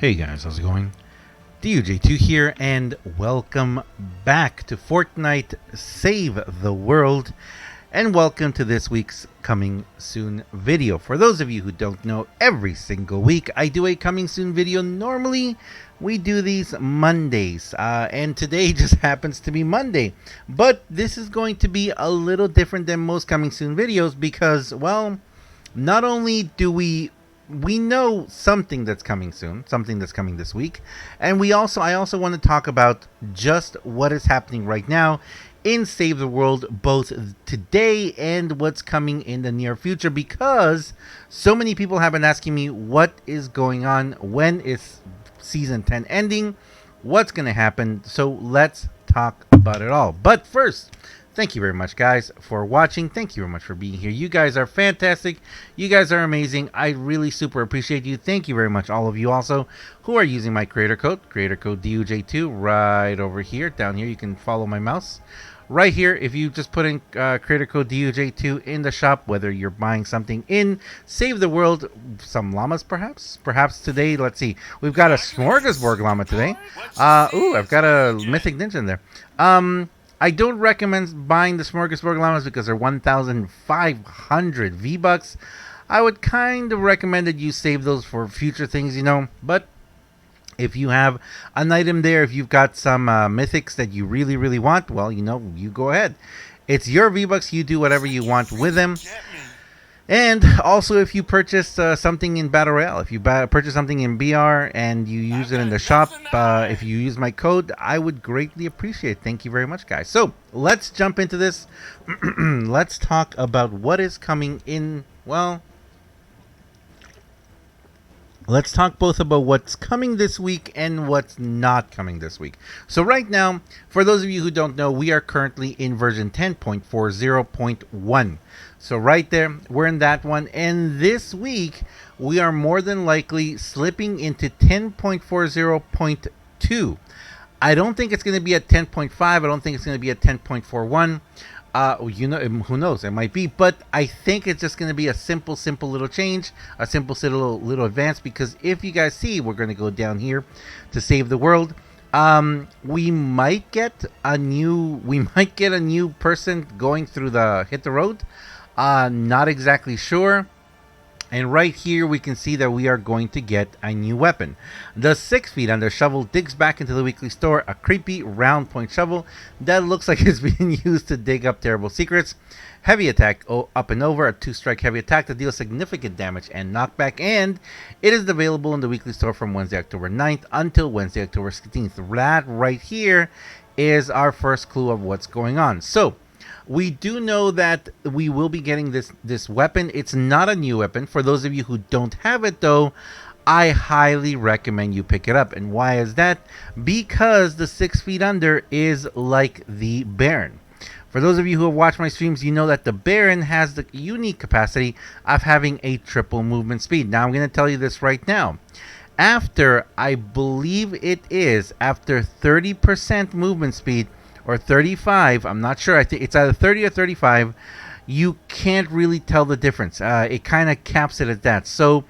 Hey guys, how's it going? DUJ2 here, and welcome back to Fortnite Save the World, and welcome to this week's Coming Soon video. For those of you who don't know, every single week I do a Coming Soon video. Normally, we do these Mondays, and today just happens to be Monday. But this is going to be a little different than most Coming Soon videos because, well, not only do we know something that's coming soon, something that's coming this week, and I also want to talk about just what is happening right now in Save the World, both today and what's coming in the near future, because so many people have been asking me what is going on, when is season 10 ending, what's going to happen. So let's talk about it all. But first, thank you very much, guys, for watching. Thank you very much for being here. You guys are fantastic. You guys are amazing. I really super appreciate you. Thank you very much, all of you also who are using my creator code DUJ2, right over here. Down here, you can follow my mouse. Right here, if you just put in creator code DUJ2 in the shop, whether you're buying something in Save the World, some llamas perhaps today, let's see, we've got a smorgasbord llama today. Ooh, I've got a mythic ninja in there. I don't recommend buying the smorgasbord llamas because they're 1,500 V-Bucks. I would kind of recommend that you save those for future things, but if you have an item there, if you've got some mythics that you really, really want, well, you go ahead. It's your V-Bucks. You do whatever you want with them. And also, if you purchase something in Battle Royale, if you purchase something in BR and you use it in the shop, if you use my code, I would greatly appreciate it. Thank you very much, guys. So let's jump into this. Let's talk about what is coming in. Well, let's talk both about what's coming this week and what's not coming this week. So right now, for those of you who don't know, we are currently in version 10.40.1. So right there, we're in that one. And this week, we are more than likely slipping into 10.40.2. I don't think it's going to be at 10.5. I don't think it's going to be at 10.41. Who knows? It might be, but I think it's just going to be a simple little change, a simple little advance. Because if you guys see, we're going to go down here to Save the World. We might get a new person going through the hit the road. Not exactly sure. And right here, we can see that we are going to get a new weapon. The 6 feet under shovel digs back into the weekly store a creepy round point shovel that looks like it's being used to dig up terrible secrets. Heavy attack up and over, a 2-strike heavy attack that deals significant damage and knockback. And it is available in the weekly store from Wednesday, October 9th until Wednesday, October 16th. That right here is our first clue of what's going on. So we do know that we will be getting this weapon. It's not a new weapon. For those of you who don't have it, though, I highly recommend you pick it up. And why is that? Because the 6 feet under is like the Baron. For those of you who have watched my streams, you know that the Baron has the unique capacity of having a triple movement speed. Now, I'm going to tell you this right now. After, I believe it is, after 30% movement speed, or 35, I'm not sure, I think it's either 30 or 35, you can't really tell the difference. It kind of caps it at that. So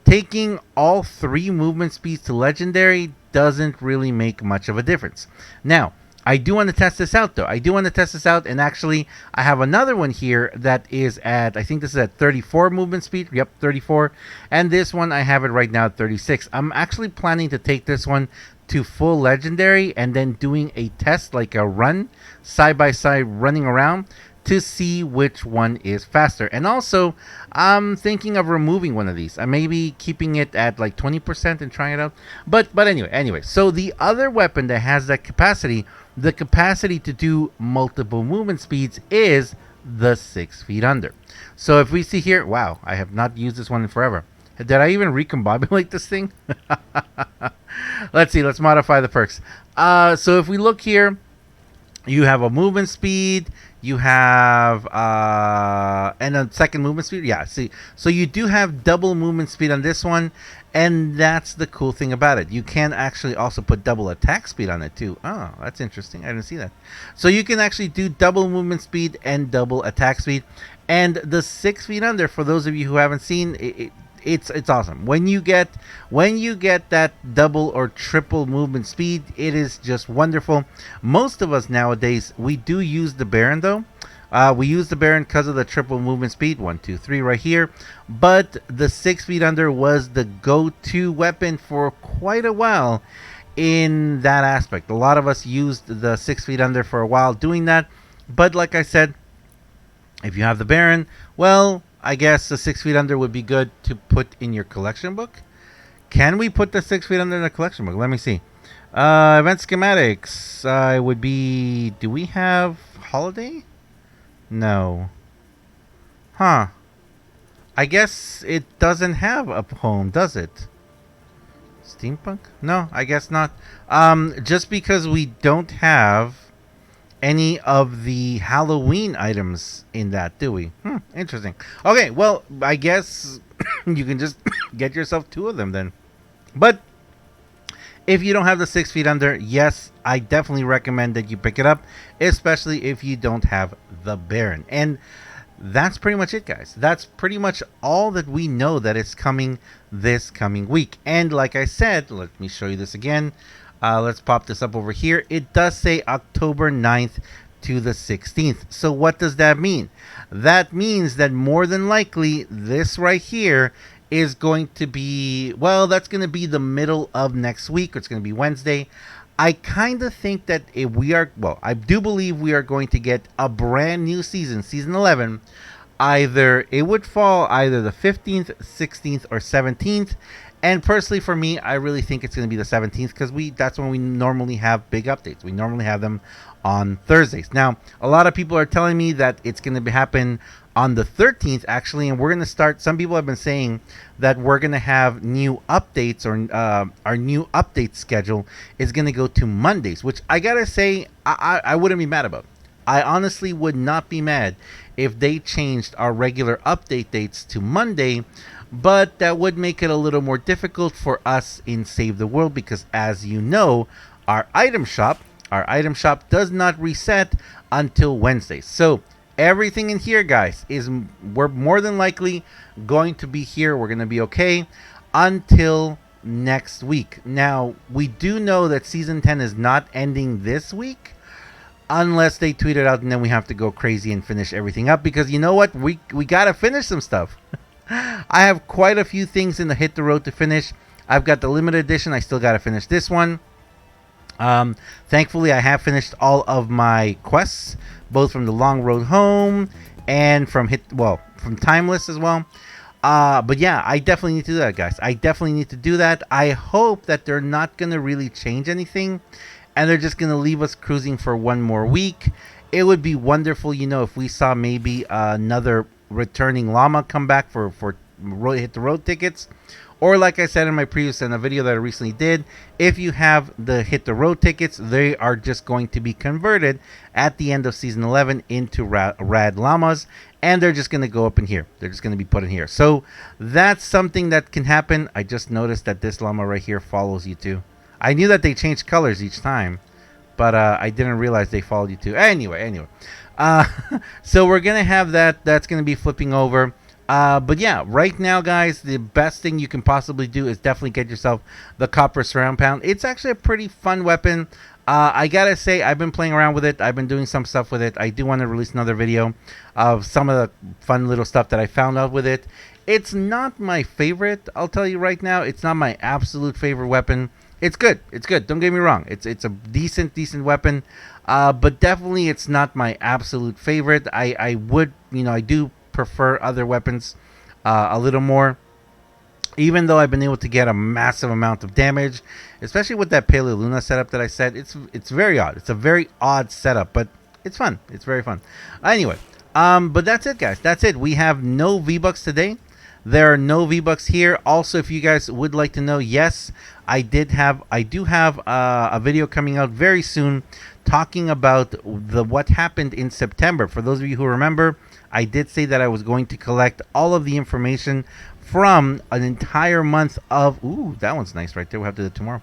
taking all 3 movement speeds to legendary doesn't really make much of a difference. Now, I do want to test this out, though. And actually, I have another one here that is at, I think this is at 34 movement speed. Yep, 34. And this one, I have it right now at 36. I'm actually planning to take this one to full legendary and then doing a test, like a run, side by side, running around to see which one is faster. And also, I'm thinking of removing one of these. I may be keeping it at like 20% and trying it out. But anyway, so the other weapon that has that capacity, the capacity to do multiple movement speeds, is the 6 feet under. So if we see here, wow, I have not used this one in forever. Did I even recombobulate this thing? Let's see. Let's modify the perks. So if we look here, you have a movement speed. You have and a second movement speed. Yeah. See. So you do have double movement speed on this one, and that's the cool thing about it. You can actually also put double attack speed on it too. Oh, that's interesting. I didn't see that. So you can actually do double movement speed and double attack speed. And the 6 feet under, for those of you who haven't seen it, it's awesome. When you get that double or triple movement speed, it is just wonderful. Most of us nowadays, we do use the Baron though. We use the Baron because of the triple movement speed, 1, 2, 3 right here. But the 6 feet under was the go-to weapon for quite a while in that aspect. A lot of us used the 6 feet under for a while doing that. But like I said, if you have the Baron, well, I guess the 6 feet under would be good to put in your collection book. Can we put the 6 feet under in the collection book? Let me see. Event schematics. Would be. Do we have holiday? No. Huh. I guess it doesn't have a home, does it? Steampunk? No, I guess not. Just because we don't have any of the Halloween items in that, do we? Interesting. Okay, well, I guess you can just get yourself 2 of them then. But if you don't have the 6 feet under, yes, I definitely recommend that you pick it up, especially if you don't have the Baron. And that's pretty much it, guys. That's pretty much all that we know that is coming this coming week. And like I said, let me show you this again. Let's pop this up over here. It does say October 9th to the 16th. So what does that mean? That means that more than likely this right here is going to be, well, that's going to be the middle of next week. It's going to be Wednesday. I kind of think that if we are, well, I do believe we are going to get a brand new season, season 11. Either it would fall either the 15th, 16th, or 17th. And personally, for me, I really think it's going to be the 17th because that's when we normally have big updates. We normally have them on Thursdays. Now, a lot of people are telling me that it's going to happen on the 13th, actually, and we're going to start. Some people have been saying that we're going to have new updates, or our new update schedule is going to go to Mondays, which I got to say, I wouldn't be mad about. I honestly would not be mad if they changed our regular update dates to Monday, but that would make it a little more difficult for us in Save the World because, as you know, our item shop does not reset until Wednesdays. So everything in here, guys, we're more than likely going to be here. We're going to be okay until next week. Now, we do know that Season 10 is not ending this week unless they tweet it out, and then we have to go crazy and finish everything up because you know what? We got to finish some stuff. I have quite a few things in the Hit the Road to finish. I've got the limited edition. I still got to finish this one. Thankfully, I have finished all of my quests, both from the Long Road Home and from Timeless as well. But yeah, I definitely need to do that, guys. I definitely need to do that. I hope that they're not going to really change anything, and they're just going to leave us cruising for one more week. It would be wonderful, if we saw maybe another returning llama come back for Hit the Road tickets. Or like I said in my previous video that I recently did, if you have the Hit the Road tickets, they are just going to be converted at the end of Season 11 into rad llamas, and they're just going to go up in here. They're just going to be put in here. So that's something that can happen. I just noticed that this llama right here follows you too. I knew that they changed colors each time, but I didn't realize they followed you too. Anyway. So we're going to have that. That's going to be flipping over. But yeah, right now, guys, the best thing you can possibly do is definitely get yourself the Copper Surround Pound. It's actually a pretty fun weapon. I gotta say, I've been playing around with it. I've been doing some stuff with it. I do want to release another video of some of the fun little stuff that I found out with it. It's not my favorite, I'll tell you right now. It's not my absolute favorite weapon. It's good. It's good. Don't get me wrong. It's a decent weapon. But definitely it's not my absolute favorite. I do prefer other weapons a little more, even though I've been able to get a massive amount of damage, especially with that Paleo Luna setup that I said. It's very odd. It's a very odd setup, but it's fun. It's very fun. Anyway, but that's it, guys. That's it. We have no V-Bucks today. There are no V-Bucks here. Also, if you guys would like to know, yes, I do have a video coming out very soon talking about what happened in September. For those of you who remember, I did say that I was going to collect all of the information from an entire month of... Ooh, that one's nice right there. We'll have to do it tomorrow.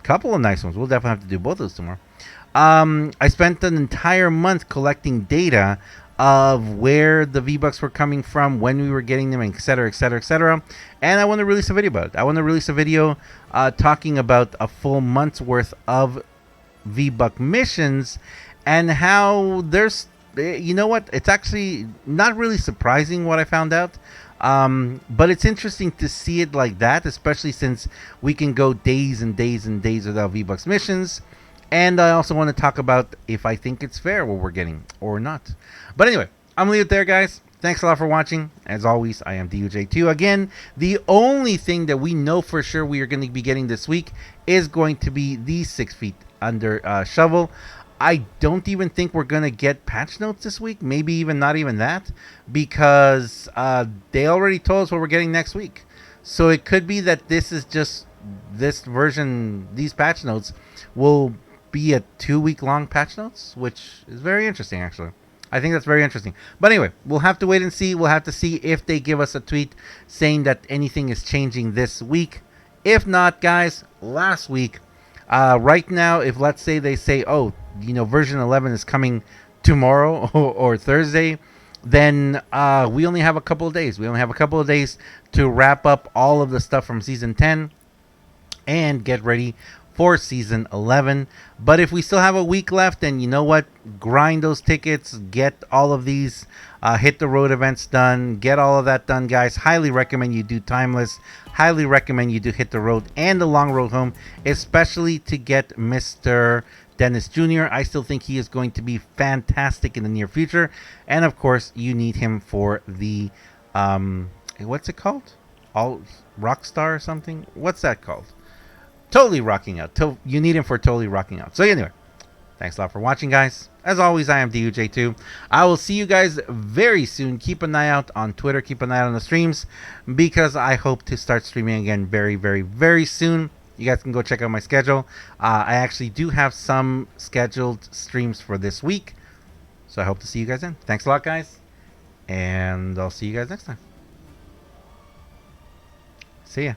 Couple of nice ones. We'll definitely have to do both of those tomorrow. I spent an entire month collecting data of where the V-Bucks were coming from, when we were getting them, etc., etc., etc. And I want to release a video about it. I want to release a video talking about a full month's worth of V-Buck missions and how there's, you know what, it's actually not really surprising what I found out. But it's interesting to see it like that, especially since we can go days and days and days without V-Bucks missions. And I also want to talk about if I think it's fair what we're getting or not. But anyway, I'm going to leave it there, guys. Thanks a lot for watching. As always, I am DUJ2. Again, the only thing that we know for sure we are going to be getting this week is going to be the 6 feet under shovel. I don't even think we're going to get patch notes this week. Maybe even not even that. Because they already told us what we're getting next week. So it could be that this is just this version, these patch notes will be a 2-week long patch notes, which is very interesting, actually. I think that's very interesting. But anyway, we'll have to wait and see. We'll have to see if they give us a tweet saying that anything is changing this week. If not, guys, last week, right now, if let's say they say, oh, you know, version 11 is coming tomorrow or Thursday, then we only have a couple of days. We only have a couple of days to wrap up all of the stuff from Season 10 and get ready for Season 11. But if we still have a week left, then you know what? Grind those tickets. Get all of these hit the road events done. Get all of that done, guys. Highly recommend you do Timeless. Highly recommend you do Hit the Road and the Long Road Home, especially to get Mr. Dennis Jr. I still think he is going to be fantastic in the near future. And of course, you need him for the what's it called? All Rockstar or something? What's that called? Totally Rocking Out. You need him for Totally Rocking Out. So anyway, thanks a lot for watching, guys. As always, I am DUJ2. I will see you guys very soon. Keep an eye out on Twitter. Keep an eye out on the streams, because I hope to start streaming again very, very, very soon. You guys can go check out my schedule. I actually do have some scheduled streams for this week, so I hope to see you guys then. Thanks a lot, guys, and I'll see you guys next time. See ya.